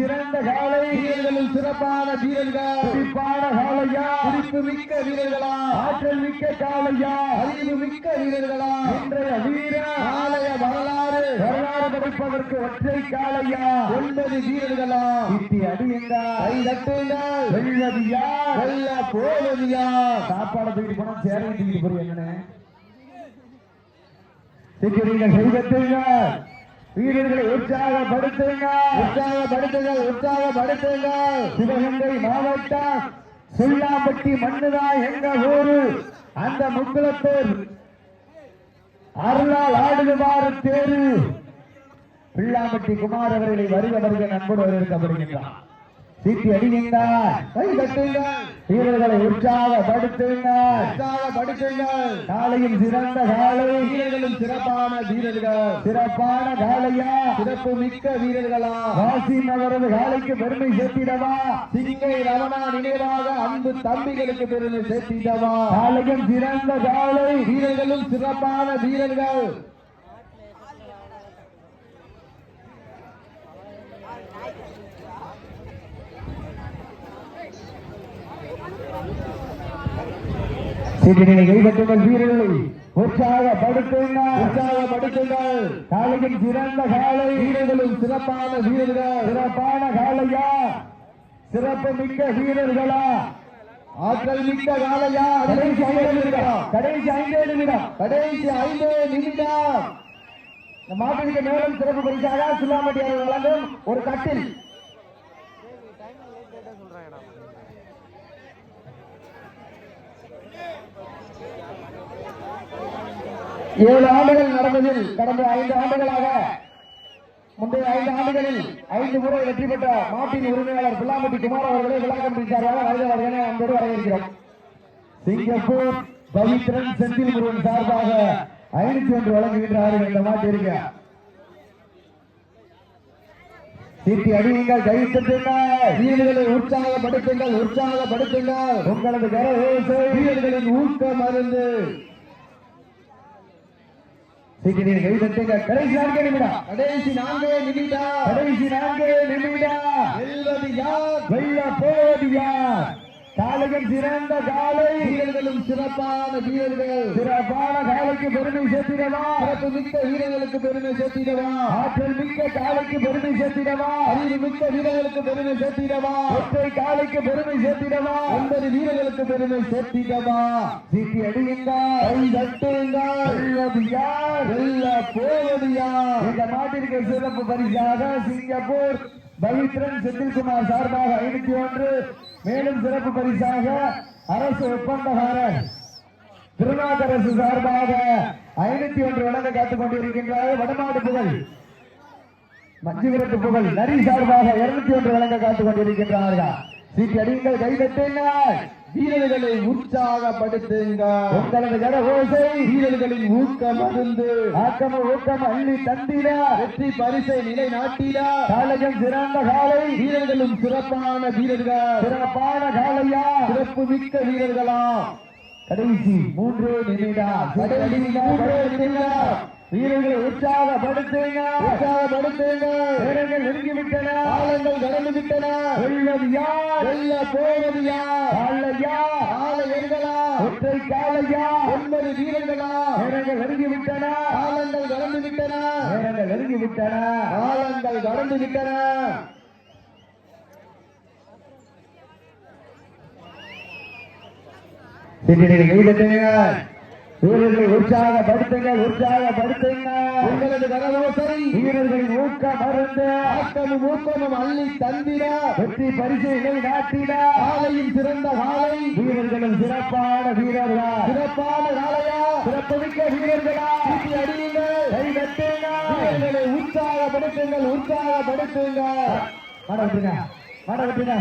சிறந்த காலை வீரர்களும் சிறப்பான வீரர்கள் குறிப்பான காலையா குறிப்பு மிக்க வீரர்களா ஆற்றல் மிக்க காலையா அறிவு மிக்க வீரர்களா இன்றைய வீர ஆலய வரலாறு படிப்பதற்கு ஒற்றை காலையா 9 வீரர்களா இட்டி அடியுங்கள் கை தட்டுங்கள் வெள்ளது யார் வெள்ள போவது யார் சாப்பாடு தூக்கிட்டு போனா சேரை தூக்கிட்டு போறீங்க என்னன்னு நீங்கள் செய்தீர்கள் வீரர்களை உற்சாகப்படுத்துங்கள் சிவகங்கை மாவட்டம் சுல்லாம்பட்டி மண்ணுதான் எங்க ஊரு அந்த முக்குளத்தூர் அருளால் ஆடுவாறு தேரு பிள்ளாம்பட்டி குமார் அவர்களை வருக நண்போடு வரவேற்கப்படுகின்றார் சீட்டி அடியுங்கள் கை தட்டுங்கள் வீரர்களை உற்சாகப்படுத்துங்கள் காலையும் சிறந்த காலை வீரர்களும் சிறப்பான வீரர்கள் சிறப்பான காலையா சிறப்பு மிக்க வீரர்களா வாசின் அவரது காலைக்கு பெருமை சேர்த்திடவா சிங்கை ரமணா நினைவாக அன்பு தம்பிகளுக்கு பெருமை சேர்த்திடவா காலையும் சிறந்த காலை வீரர்களும் சிறப்பான வீரர்கள் கைப்பற்றுங்கள் வீரர்களை உற்சாகப்படுத்துங்கள் காலையும் சிறந்த காலை வீரர்களும் சிறப்பான வீரர்கள் சிறப்பான காலையா சிறப்பு மிக்க வீரர்களா ஆற்றல் மிக்க காலையா கடைசி 5 நிமிடம் இந்த மாட்டிற்கு மேலும் சிறப்பு பரிசாக சுல்லாம்பட்டி வழங்கும் ஒரு கட்டில் 7 ஆண்டுகள் நடந்ததில் கடந்த 5 ஆண்டுகளாக முந்தைய 5 ஆண்டுகளில் 5 முறை வெற்றி பெற்ற மாட்டின் உரிமையாளர் பிள்ளாம்பட்டி குமார் அவர்களை விழாக்கம் பிடித்தார்கள் வருகிறவர்களை அன்போடு வரவேற்கிறோம். சிங்கப்பூர் பவித்ரன் செந்தில் முருகன் சார்பாக 501 வழங்குகின்றார்கள். இந்த மாட்டிற்கு சீட்டி அடியுங்கள், கைத்தட்டுங்கள், வீரர்களை உற்சாகப்படுத்துங்கள் உங்களது கரகோசை வீரர்களின் ஊக்கம் அருந்து கடைசி 4 நிமிடம் வெல்வது யார் வெல்ல போவது யார் காலையும் சிறந்த காலை வீரர்களும் சிறப்பான வீரர்கள் சிறப்பான காலைக்கு பெருமை சேர்த்திடவா சிறப்பு மிக்க வீரர்களுக்கு பெருமை சேர்த்திடவா ஆற்றல் மிக்க காலைக்கு பெருமை சேர்த்திடவா அறிவு மிக்க வீரர்களுக்கு பெருமை சேர்த்திடவா ஒற்றை காலைக்கு பெருமை சேர்த்திடவா 9 வீரர்களுக்கு பெருமை சேர்த்திடவா சீட்டி அடியுங்கள் வெல்வது யார் வெல்ல போவது யார் இந்த நாட்டிற்கு சிறப்பு பரிசாக சிங்கப்பூர் பவித்ரன் செந்தில்குமார் சார்பாக 501 மேலும் சிறப்பு பரிசாக அரசு ஒப்பந்தக்காரர் திருநாகரசு சார்பாக 501 வழங்க காத்துக் கொண்டிருக்கின்றார். வடமாடு புகழ் மஞ்சுவிரட்டு புகழ் நரி சார்பாக 201 வழங்க காத்துக் கொண்டிருக்கின்றார்கள். சீட்டி அடியுங்கள், கைதட்டுங்கள், வீரர்களை உற்சாகப்படுத்துங்கள். உங்களது கரகோசை வீரர்களின் ஊக்கம் அருந்து ஊக்கம் அள்ளி தந்திட வெற்றி பரிசை நிலை நாட்டிட காலையும் சிறந்த காலை வீரர்களும் சிறப்பான வீரர்கள் சிறப்பான காலையா சிறப்பு மிக்க வீரர்களா கடைசி 3 நிமிடம் வீரர்களை உற்சாகப்படுத்துங்க வீரர்கள் நெருங்கிவிட்டன காலங்கள் கடந்து விட்டன வெல்வது யார் வெல்ல போவது யார் காலையா ஒற்றை காலையா 9 வீரர்களா வீரர்கள் நெருங்கிவிட்டன காலங்கள் கடந்து விட்டன வீரர்களை உற்சாகப்படுத்துங்கள் உங்களது கரகோசை வீரர்களின் ஊக்கம் அருந்து ஆக்கமும் ஊக்கமும் அள்ளி தந்திட வெற்றி பரிசை நாட்டிட காலையும் சிறந்த காலை வீரர்களும் சிறப்பான வீரர்களா சிறப்பான காலையா சிறப்புமிக்க வீரர்களா சீட்டி அடியுங்கள், கை தட்டுங்கள், வீரர்களை உற்சாகப்படுத்துங்கள் மாட விட்டுங்க